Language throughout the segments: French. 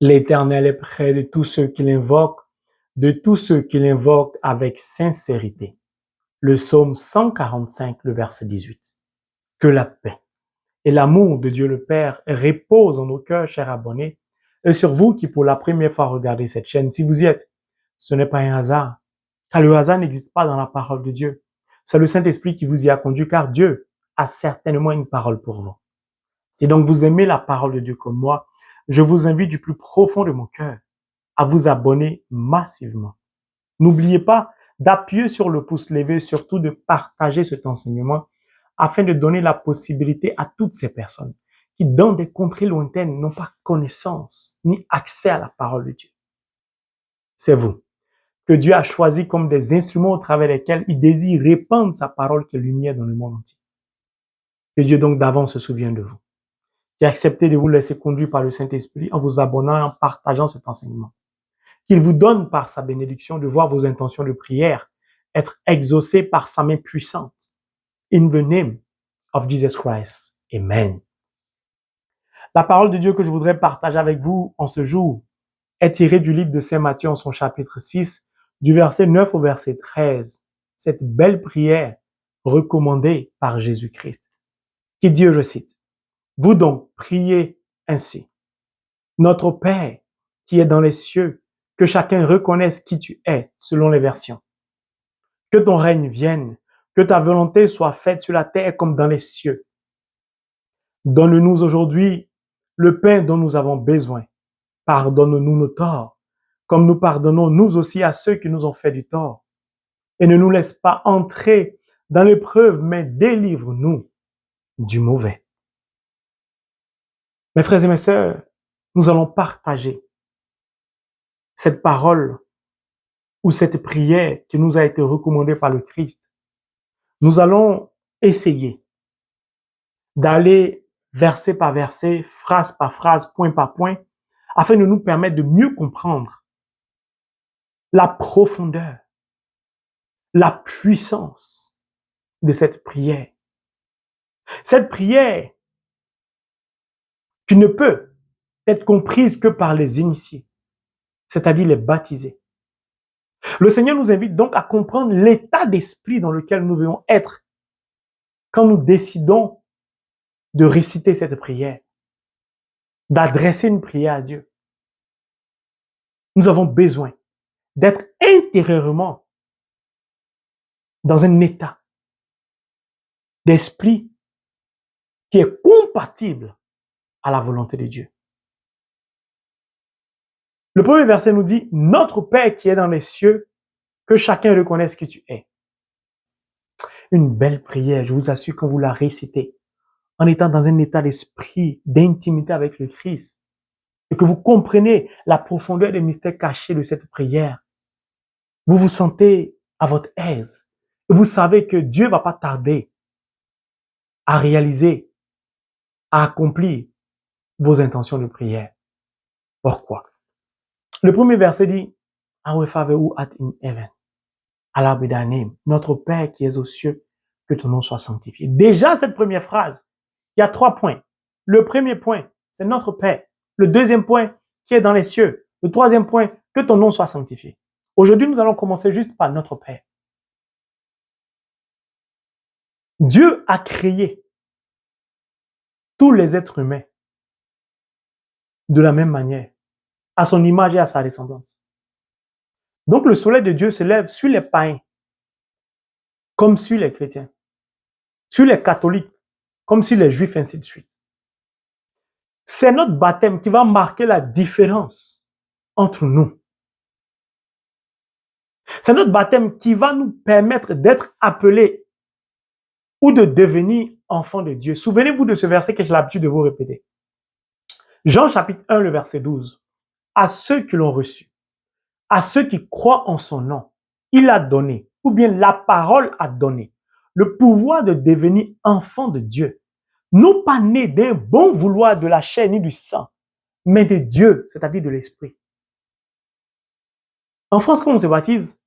L'Éternel est près de tous ceux qui l'invoquent, avec sincérité. Le psaume 145, le verset 18. Que la paix et l'amour de Dieu le Père reposent en nos cœurs, chers abonnés, et sur vous qui pour la première fois regardez cette chaîne. Si vous y êtes, ce n'est pas un hasard, car le hasard n'existe pas dans la parole de Dieu. C'est le Saint-Esprit qui vous y a conduit, car Dieu a certainement une parole pour vous. Si donc vous aimez la parole de Dieu comme moi, je vous invite du plus profond de mon cœur à vous abonner massivement. N'oubliez pas d'appuyer sur le pouce levé, surtout de partager cet enseignement afin de donner la possibilité à toutes ces personnes qui, dans des contrées lointaines, n'ont pas connaissance ni accès à la parole de Dieu. C'est vous que Dieu a choisi comme des instruments au travers desquels il désire répandre sa parole qui est lumière dans le monde entier. Que Dieu donc d'avance se souvienne de vous, qui a accepté de vous laisser conduire par le Saint-Esprit en vous abonnant et en partageant cet enseignement. Qu'il vous donne par sa bénédiction de voir vos intentions de prière être exaucées par sa main puissante. In the name of Jesus Christ. Amen. La parole de Dieu que je voudrais partager avec vous en ce jour est tirée du livre de Saint Matthieu en son chapitre 6, du verset 9 au verset 13. Cette belle prière recommandée par Jésus-Christ, qui dit, je cite, « Vous donc priez ainsi. Notre Père qui est dans les cieux, que chacun reconnaisse qui tu es selon les versions. Que ton règne vienne, que ta volonté soit faite sur la terre comme dans les cieux. Donne-nous aujourd'hui le pain dont nous avons besoin. Pardonne-nous nos torts, comme nous pardonnons nous aussi à ceux qui nous ont fait du tort. Et ne nous laisse pas entrer dans l'épreuve, mais délivre-nous du mauvais. » Mes frères et mes sœurs, nous allons partager cette parole ou cette prière qui nous a été recommandée par le Christ. Nous allons essayer d'aller verset par verset, phrase par phrase, point par point, afin de nous permettre de mieux comprendre la profondeur, la puissance de cette prière. Cette prière qui ne peut être comprise que par les initiés, c'est-à-dire les baptisés. Le Seigneur nous invite donc à comprendre l'état d'esprit dans lequel nous devons être quand nous décidons de réciter cette prière, d'adresser une prière à Dieu. Nous avons besoin d'être intérieurement dans un état d'esprit qui est compatible à la volonté de Dieu. Le premier verset nous dit, « Notre Père qui est dans les cieux, que chacun reconnaisse qui tu es. » Une belle prière, je vous assure, quand vous la récitez, en étant dans un état d'esprit, d'intimité avec le Christ, et que vous comprenez la profondeur des mystères cachés de cette prière, vous vous sentez à votre aise. Et vous savez que Dieu ne va pas tarder à réaliser, à accomplir vos intentions de prière. Pourquoi? Le premier verset dit, « Our Father who art in heaven, hallowed be thy name. » Notre Père qui est aux cieux, que ton nom soit sanctifié. Déjà, cette première phrase, il y a 3 points. Le premier point, c'est notre Père. Le deuxième point, qui est dans les cieux. Le troisième point, que ton nom soit sanctifié. Aujourd'hui, nous allons commencer juste par notre Père. Dieu a créé tous les êtres humains de la même manière, à son image et à sa ressemblance. Donc le soleil de Dieu se lève sur les païens, comme sur les chrétiens, sur les catholiques, comme sur les juifs, ainsi de suite. C'est notre baptême qui va marquer la différence entre nous. C'est notre baptême qui va nous permettre d'être appelés ou de devenir enfants de Dieu. Souvenez-vous de ce verset que j'ai l'habitude de vous répéter. Jean chapitre 1, le verset 12. À ceux qui l'ont reçu, à ceux qui croient en son nom, il a donné, ou bien la parole a donné, le pouvoir de devenir enfants de Dieu. Non pas nés d'un bon vouloir de la chair ni du sang, mais de Dieu, c'est-à-dire de l'Esprit. En France, quand on se baptise,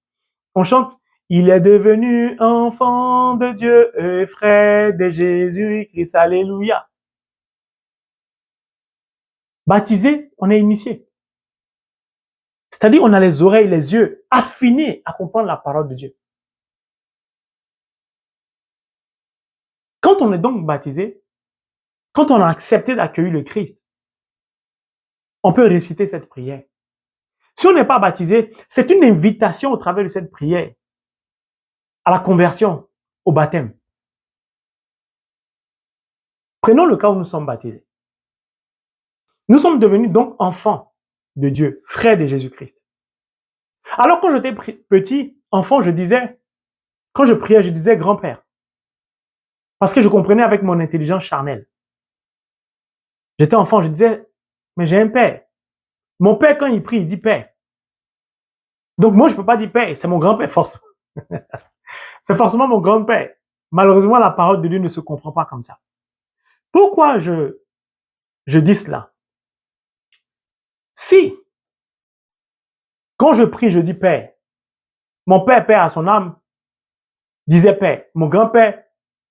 on chante « Il est devenu enfant de Dieu et frère de Jésus-Christ, alléluia ». Baptisé, on est initié. C'est-à-dire, on a les oreilles, les yeux affinés à comprendre la parole de Dieu. Quand on est donc baptisé, quand on a accepté d'accueillir le Christ, on peut réciter cette prière. Si on n'est pas baptisé, c'est une invitation au travers de cette prière à la conversion, au baptême. Prenons le cas où nous sommes baptisés. Nous sommes devenus donc enfants de Dieu, frères de Jésus-Christ. Alors quand j'étais petit, enfant, quand je priais, je disais grand-père. Parce que je comprenais avec mon intelligence charnelle. J'étais enfant, je disais, mais j'ai un père. Mon père, quand il prie, il dit père. Donc moi, je ne peux pas dire père, c'est mon grand-père forcément. C'est forcément mon grand-père. Malheureusement, la parole de Dieu ne se comprend pas comme ça. Pourquoi je dis cela? Si, quand je prie, je dis père, mon père, père à son âme, disait père. Mon grand-père,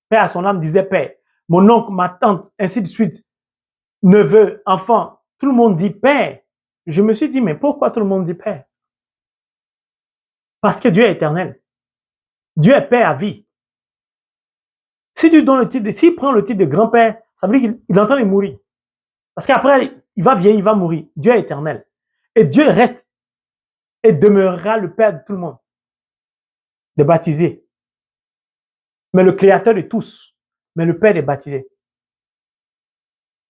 père à son âme, disait père. Mon oncle, ma tante, ainsi de suite. Neveu, enfant, tout le monde dit père. Je me suis dit, mais pourquoi tout le monde dit père? Parce que Dieu est éternel. Dieu est père à vie. Si tu donnes le titre, s'il prend le titre de grand-père, ça veut dire qu'il est en train de mourir. Parce qu'après, il va vieillir, il va mourir. Dieu est éternel. Et Dieu reste et demeurera le Père de tout le monde. Des baptisés. Mais le Créateur de tous. Mais le Père des baptisés.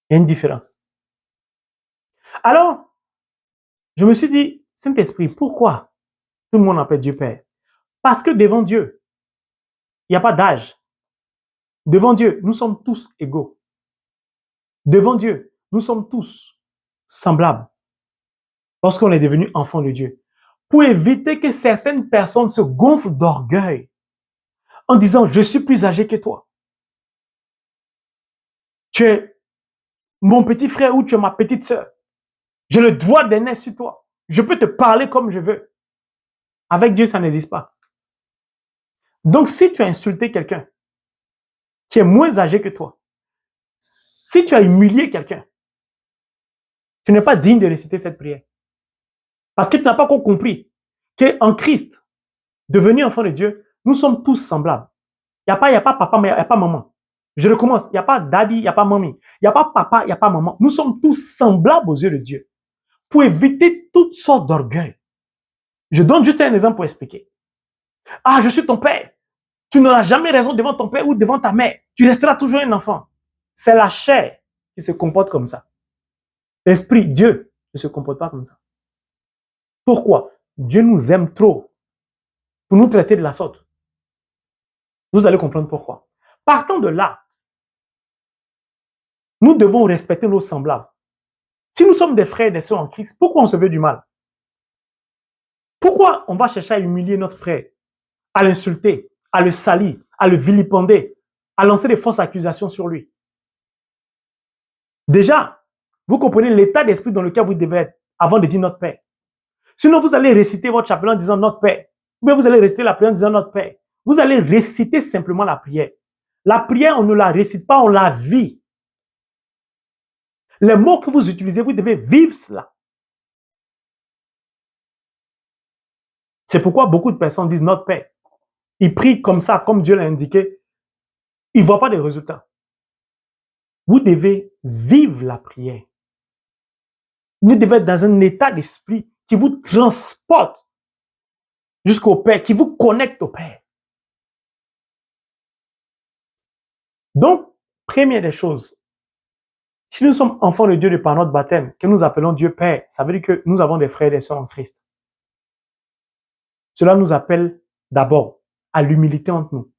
Il y a une différence. Alors, je me suis dit, Saint-Esprit, pourquoi tout le monde appelle Dieu Père? Parce que devant Dieu, il n'y a pas d'âge. Devant Dieu, nous sommes tous égaux. Devant Dieu, nous sommes tous semblables. Lorsqu'on est devenu enfant de Dieu. Pour éviter que certaines personnes se gonflent d'orgueil en disant, je suis plus âgé que toi. Tu es mon petit frère ou tu es ma petite sœur. J'ai le droit d'aîné sur toi. Je peux te parler comme je veux. Avec Dieu, ça n'existe pas. Donc, si tu as insulté quelqu'un qui est moins âgé que toi, si tu as humilié quelqu'un, tu n'es pas digne de réciter cette prière. Parce que tu n'as pas encore compris qu'en Christ, devenu enfant de Dieu, nous sommes tous semblables. Il n'y a pas papa, mais il n'y a pas maman. Je recommence. Il n'y a pas daddy, il n'y a pas mamie. Il n'y a pas papa, il n'y a pas maman. Nous sommes tous semblables aux yeux de Dieu. Pour éviter toutes sortes d'orgueil. Je donne juste un exemple pour expliquer. Ah, je suis ton père. Tu n'auras jamais raison devant ton père ou devant ta mère. Tu resteras toujours un enfant. C'est la chair qui se comporte comme ça. L'esprit, Dieu, ne se comporte pas comme ça. Pourquoi? Dieu nous aime trop pour nous traiter de la sorte. Vous allez comprendre pourquoi. Partant de là, nous devons respecter nos semblables. Si nous sommes des frères et des sœurs en Christ, pourquoi on se veut du mal? Pourquoi on va chercher à humilier notre frère, à l'insulter, à le salir, à le vilipender, à lancer des fausses accusations sur lui? Déjà, vous comprenez l'état d'esprit dans lequel vous devez être avant de dire notre Père. Sinon, vous allez réciter votre chapelet en disant notre Père. Ou bien vous allez réciter la prière en disant notre Père. Vous allez réciter simplement la prière. La prière, on ne la récite pas, on la vit. Les mots que vous utilisez, vous devez vivre cela. C'est pourquoi beaucoup de personnes disent notre Père. Ils prient comme ça, comme Dieu l'a indiqué. Ils ne voient pas de résultats. Vous devez vivre la prière. Vous devez être dans un état d'esprit qui vous transporte jusqu'au Père, qui vous connecte au Père. Donc, première des choses, si nous sommes enfants de Dieu de par notre baptême, que nous appelons Dieu Père, ça veut dire que nous avons des frères et des sœurs en Christ. Cela nous appelle d'abord à l'humilité entre nous.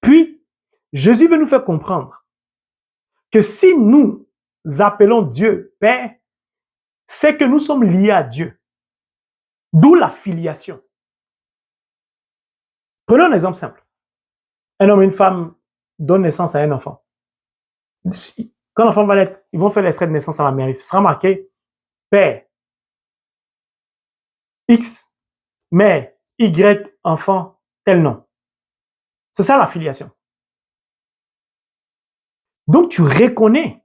Puis, Jésus veut nous faire comprendre que si nous appelons Dieu Père, c'est que nous sommes liés à Dieu. D'où la filiation. Prenons un exemple simple. Un homme et une femme donnent naissance à un enfant. Quand l'enfant va naître, ils vont faire l'extrait de naissance à la mairie. Ce sera marqué Père X, mère Y, enfant, tel nom. C'est ça la filiation. Donc tu reconnais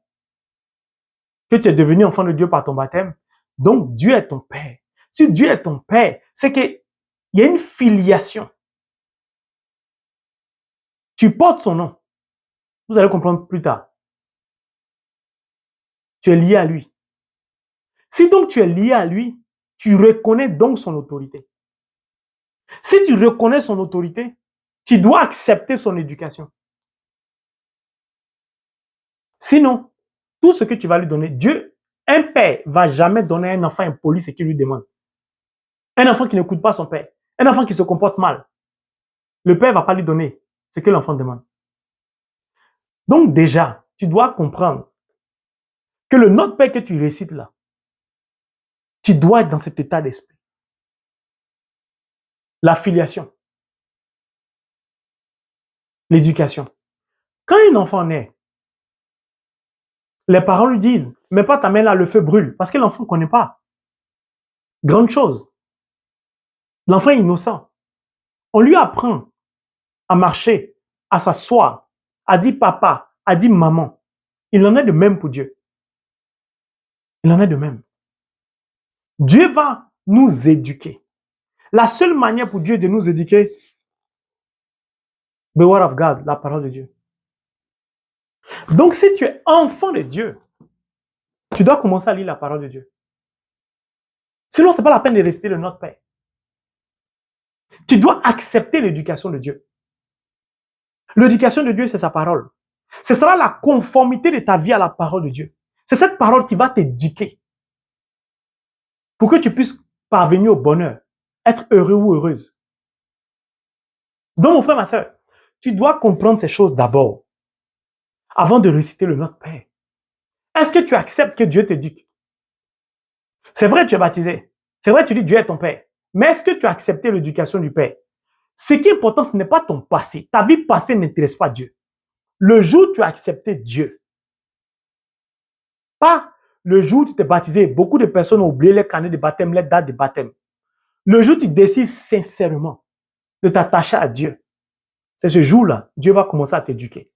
que tu es devenu enfant de Dieu par ton baptême. Donc Dieu est ton Père. Si Dieu est ton Père, c'est qu'il y a une filiation. Tu portes son nom. Vous allez comprendre plus tard. Tu es lié à lui. Si donc tu es lié à lui, tu reconnais donc son autorité. Si tu reconnais son autorité, tu dois accepter son éducation. Sinon, tout ce que tu vas lui donner, Dieu, un père va jamais donner à un enfant impoli ce qu'il lui demande. Un enfant qui n'écoute pas son père, un enfant qui se comporte mal, le père ne va pas lui donner ce que l'enfant demande. Donc déjà, tu dois comprendre que le Notre Père que tu récites là, tu dois être dans cet état d'esprit. La filiation, l'éducation. Quand un enfant naît, les parents lui disent, mets pas ta main là, le feu brûle, parce que l'enfant ne connaît pas. Grande chose. L'enfant est innocent. On lui apprend à marcher, à s'asseoir, à dire papa, à dire maman. Il en est de même pour Dieu. Il en est de même. Dieu va nous éduquer. La seule manière pour Dieu de nous éduquer, the word of God, la parole de Dieu. Donc, si tu es enfant de Dieu, tu dois commencer à lire la parole de Dieu. Sinon, ce n'est pas la peine de rester le Notre Père. Tu dois accepter l'éducation de Dieu. L'éducation de Dieu, c'est sa parole. Ce sera la conformité de ta vie à la parole de Dieu. C'est cette parole qui va t'éduquer pour que tu puisses parvenir au bonheur, être heureux ou heureuse. Donc, mon frère, ma soeur, tu dois comprendre ces choses d'abord avant de réciter le Notre Père. Est-ce que tu acceptes que Dieu t'éduque? C'est vrai, tu es baptisé. C'est vrai, tu dis Dieu est ton Père. Mais est-ce que tu as accepté l'éducation du Père? Ce qui est important, ce n'est pas ton passé. Ta vie passée n'intéresse pas Dieu. Le jour où tu as accepté Dieu, pas le jour où tu t'es baptisé, beaucoup de personnes ont oublié les carnets de baptême, les dates de baptême. Le jour où tu décides sincèrement de t'attacher à Dieu, c'est ce jour-là, Dieu va commencer à t'éduquer.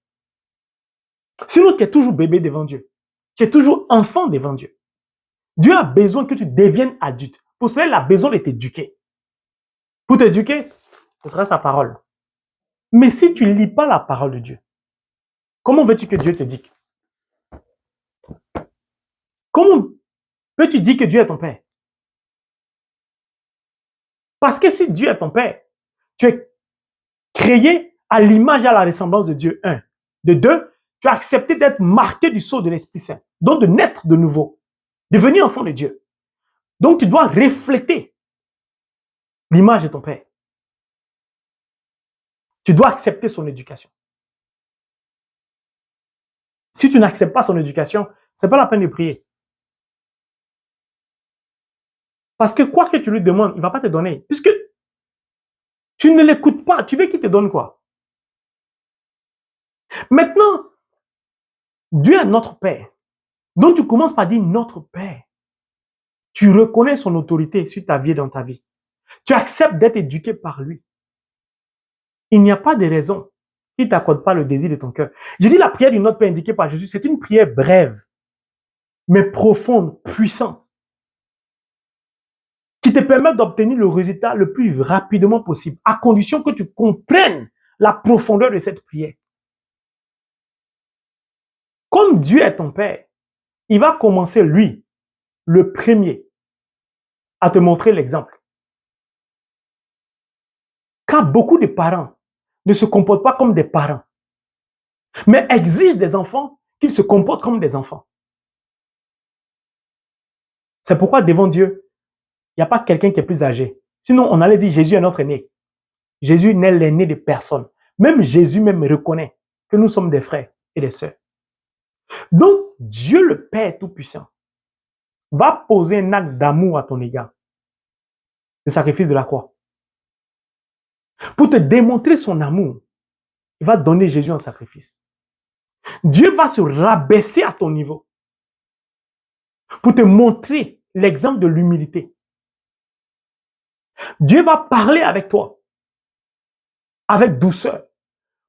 Sinon, tu es toujours bébé devant Dieu. Tu es toujours enfant devant Dieu. Dieu a besoin que tu deviennes adulte. Pour cela, il a besoin de t'éduquer. Pour t'éduquer, ce sera sa parole. Mais si tu ne lis pas la parole de Dieu, comment veux-tu que Dieu t'éduque? Comment peux-tu dire que Dieu est ton Père? Parce que si Dieu est ton Père, tu es créé à l'image et à la ressemblance de Dieu, un. De deux, tu as accepté d'être marqué du sceau de l'Esprit Saint, donc de naître de nouveau, devenir enfant de Dieu. Donc tu dois refléter l'image de ton Père. Tu dois accepter son éducation. Si tu n'acceptes pas son éducation, ce n'est pas la peine de prier. Parce que quoi que tu lui demandes, il ne va pas te donner. Puisque tu ne l'écoutes pas, tu veux qu'il te donne quoi? Maintenant, Dieu est notre Père. Donc tu commences par dire notre Père. Tu reconnais son autorité sur ta vie et dans ta vie. Tu acceptes d'être éduqué par lui. Il n'y a pas de raison qu'il ne t'accorde pas le désir de ton cœur. Je dis la prière du Notre Père indiquée par Jésus, c'est une prière brève, mais profonde, puissante, qui te permet d'obtenir le résultat le plus rapidement possible, à condition que tu comprennes la profondeur de cette prière. Comme Dieu est ton Père, il va commencer, lui, le premier, à te montrer l'exemple. Car beaucoup de parents ne se comportent pas comme des parents, mais exigent des enfants qu'ils se comportent comme des enfants. C'est pourquoi devant Dieu, il n'y a pas quelqu'un qui est plus âgé. Sinon, on allait dire Jésus est notre aîné. Jésus n'est l'aîné de personne. Même Jésus même reconnaît que nous sommes des frères et des sœurs. Donc, Dieu le Père Tout-Puissant va poser un acte d'amour à ton égard. Le sacrifice de la croix. Pour te démontrer son amour, il va donner Jésus en sacrifice. Dieu va se rabaisser à ton niveau pour te montrer l'exemple de l'humilité. Dieu va parler avec toi avec douceur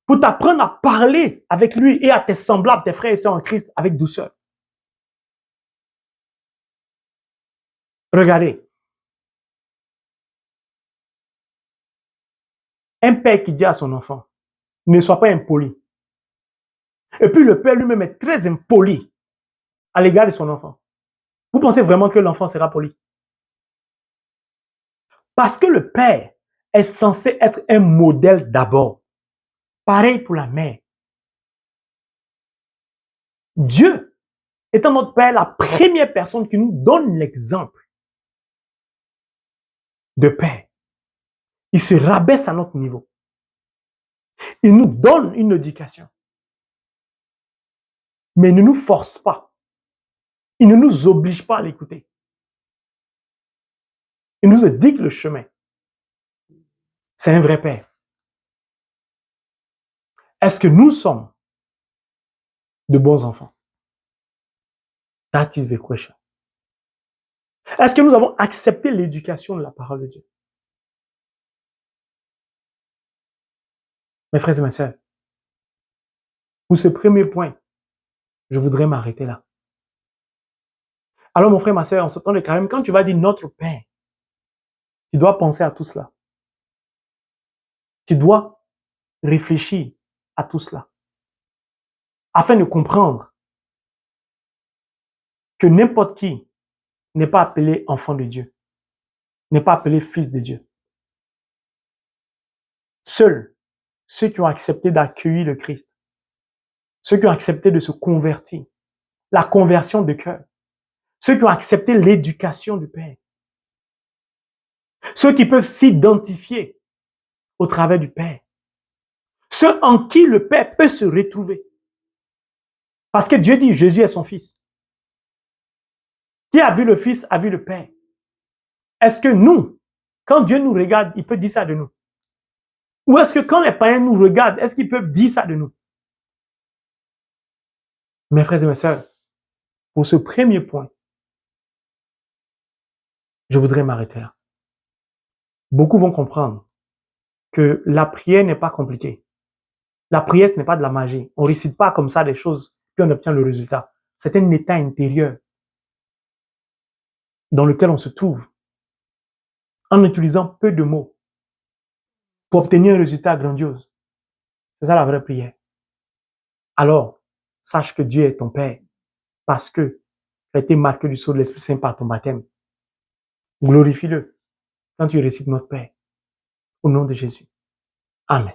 pour t'apprendre à parler avec lui et à tes semblables, tes frères et sœurs en Christ avec douceur. Regardez, Un père qui dit à son enfant, ne sois pas impoli. Et puis le père lui-même est très impoli à l'égard de son enfant. Vous pensez vraiment que l'enfant sera poli? Parce que le père est censé être un modèle d'abord. Pareil pour la mère. Dieu, étant notre père, la première personne qui nous donne l'exemple de père, il se rabaisse à notre niveau. Il nous donne une éducation. Mais il ne nous force pas. Il ne nous oblige pas à l'écouter. Il nous indique le chemin. C'est un vrai père. Est-ce que nous sommes de bons enfants? That is the question. Est-ce que nous avons accepté l'éducation de la parole de Dieu? Mes frères et mes sœurs, pour ce premier point, je voudrais m'arrêter là. Alors mon frère, ma sœur, on s'entend quand même, quand tu vas dire notre Père, tu dois penser à tout cela. Tu dois réfléchir à tout cela. Afin de comprendre que n'importe qui n'est pas appelé enfant de Dieu, n'est pas appelé fils de Dieu. Seuls ceux qui ont accepté d'accueillir le Christ, ceux qui ont accepté de se convertir, la conversion de cœur, ceux qui ont accepté l'éducation du Père, ceux qui peuvent s'identifier au travers du Père, ceux en qui le Père peut se retrouver. Parce que Dieu dit, Jésus est son Fils. Qui a vu le Fils a vu le Père. Est-ce que nous, quand Dieu nous regarde, il peut dire ça de nous? Ou est-ce que quand les païens nous regardent, est-ce qu'ils peuvent dire ça de nous? Mes frères et mes sœurs, pour ce premier point, je voudrais m'arrêter là. Beaucoup vont comprendre que la prière n'est pas compliquée. La prière, ce n'est pas de la magie. On ne récite pas comme ça des choses, puis on obtient le résultat. C'est un état intérieur dans lequel on se trouve en utilisant peu de mots pour obtenir un résultat grandiose. C'est ça la vraie prière. Alors, sache que Dieu est ton Père parce que tu as été marqué du sceau de l'Esprit Saint par ton baptême. Glorifie-le quand tu récites notre Père. Au nom de Jésus. Amen.